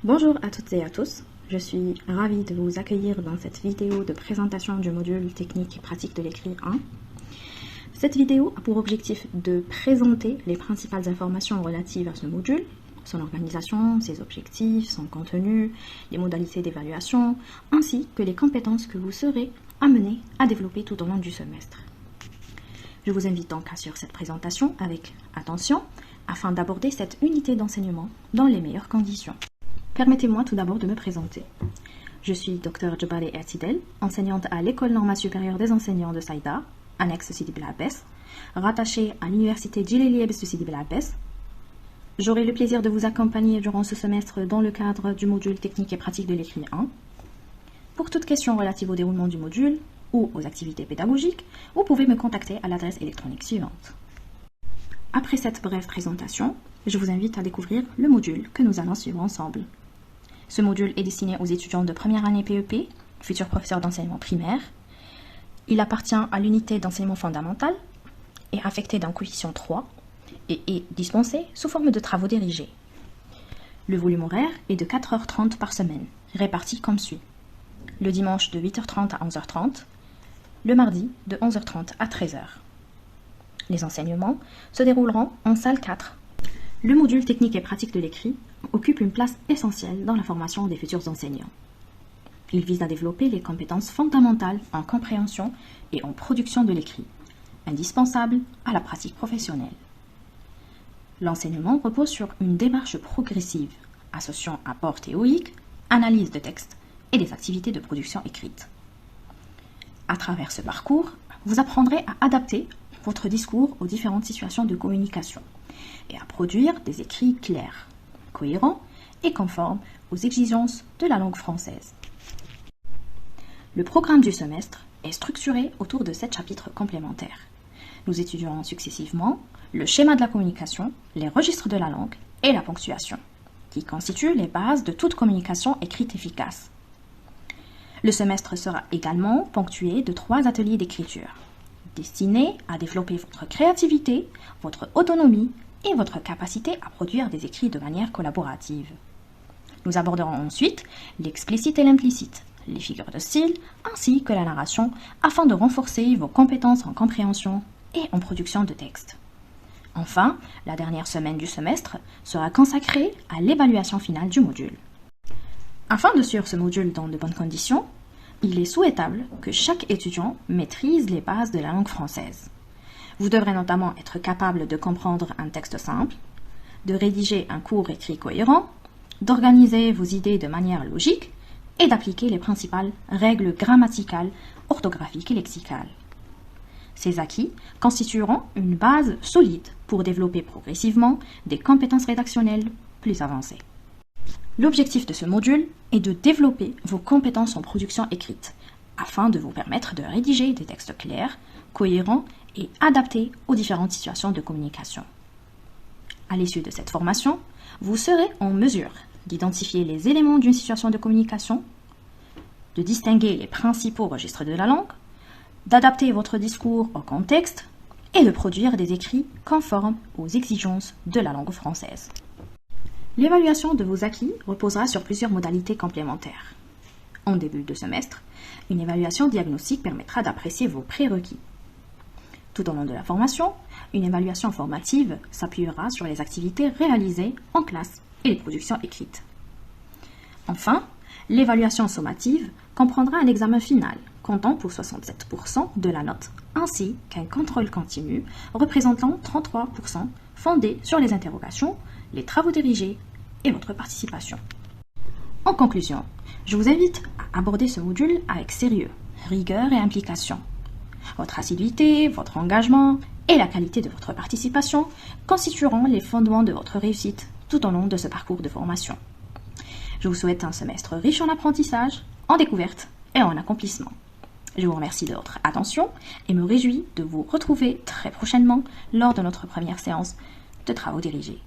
Bonjour à toutes et à tous, je suis ravie de vous accueillir dans cette vidéo de présentation du module technique et pratique de l'écrit 1. Cette vidéo a pour objectif de présenter les principales informations relatives à ce module, son organisation, ses objectifs, son contenu, les modalités d'évaluation, ainsi que les compétences que vous serez amenés à développer tout au long du semestre. Je vous invite donc à suivre cette présentation avec attention afin d'aborder cette unité d'enseignement dans les meilleures conditions. Permettez-moi tout d'abord de me présenter. Je suis Dr Djebari Ertidel, enseignante à l'École normale supérieure des enseignants de Saïda, annexe Sidi Bel Abbès, rattachée à l'Université Djilali Ebs de Sidi Bel Abbès. J'aurai le plaisir de vous accompagner durant ce semestre dans le cadre du module technique et pratique de l'écrit 1. Pour toute question relative au déroulement du module ou aux activités pédagogiques, vous pouvez me contacter à l'adresse électronique suivante. Après cette brève présentation, je vous invite à découvrir le module que nous allons suivre ensemble. Ce module est destiné aux étudiants de première année PEP, futurs professeurs d'enseignement primaire. Il appartient à l'unité d'enseignement fondamental, est affecté d'un coefficient 3 et est dispensé sous forme de travaux dirigés. Le volume horaire est de 4h30 par semaine, réparti comme suit. Le dimanche de 8h30 à 11h30, le mardi de 11h30 à 13h. Les enseignements se dérouleront en salle 4. Le module technique et pratique de l'écrit occupe une place essentielle dans la formation des futurs enseignants. Il vise à développer les compétences fondamentales en compréhension et en production de l'écrit, indispensables à la pratique professionnelle. L'enseignement repose sur une démarche progressive, associant apport théorique, analyse de texte et des activités de production écrite. À travers ce parcours, vous apprendrez à adapter votre discours aux différentes situations de communication et à produire des écrits clairs, cohérents et conformes aux exigences de la langue française. Le programme du semestre est structuré autour de 7 chapitres complémentaires. Nous étudierons successivement le schéma de la communication, les registres de la langue et la ponctuation, qui constituent les bases de toute communication écrite efficace. Le semestre sera également ponctué de 3 ateliers d'écriture, destinés à développer votre créativité, votre autonomie et votre capacité à produire des écrits de manière collaborative. Nous aborderons ensuite l'explicite et l'implicite, les figures de style ainsi que la narration afin de renforcer vos compétences en compréhension et en production de texte. Enfin, la dernière semaine du semestre sera consacrée à l'évaluation finale du module. Afin de suivre ce module dans de bonnes conditions, il est souhaitable que chaque étudiant maîtrise les bases de la langue française. Vous devrez notamment être capable de comprendre un texte simple, de rédiger un court écrit cohérent, d'organiser vos idées de manière logique et d'appliquer les principales règles grammaticales, orthographiques et lexicales. Ces acquis constitueront une base solide pour développer progressivement des compétences rédactionnelles plus avancées. L'objectif de ce module est de développer vos compétences en production écrite, afin de vous permettre de rédiger des textes clairs, cohérents et adaptés aux différentes situations de communication. À l'issue de cette formation, vous serez en mesure d'identifier les éléments d'une situation de communication, de distinguer les principaux registres de la langue, d'adapter votre discours au contexte et de produire des écrits conformes aux exigences de la langue française. L'évaluation de vos acquis reposera sur plusieurs modalités complémentaires. En début de semestre, une évaluation diagnostique permettra d'apprécier vos prérequis. Tout au long de la formation, une évaluation formative s'appuiera sur les activités réalisées en classe et les productions écrites. Enfin, l'évaluation sommative comprendra un examen final comptant pour 67% de la note, ainsi qu'un contrôle continu représentant 33% fondé sur les interrogations, les travaux dirigés et votre participation. En conclusion, je vous invite à aborder ce module avec sérieux, rigueur et implication. Votre assiduité, votre engagement et la qualité de votre participation constitueront les fondements de votre réussite tout au long de ce parcours de formation. Je vous souhaite un semestre riche en apprentissage, en découvertes et en accomplissement. Je vous remercie de votre attention et me réjouis de vous retrouver très prochainement lors de notre première séance de travaux dirigés.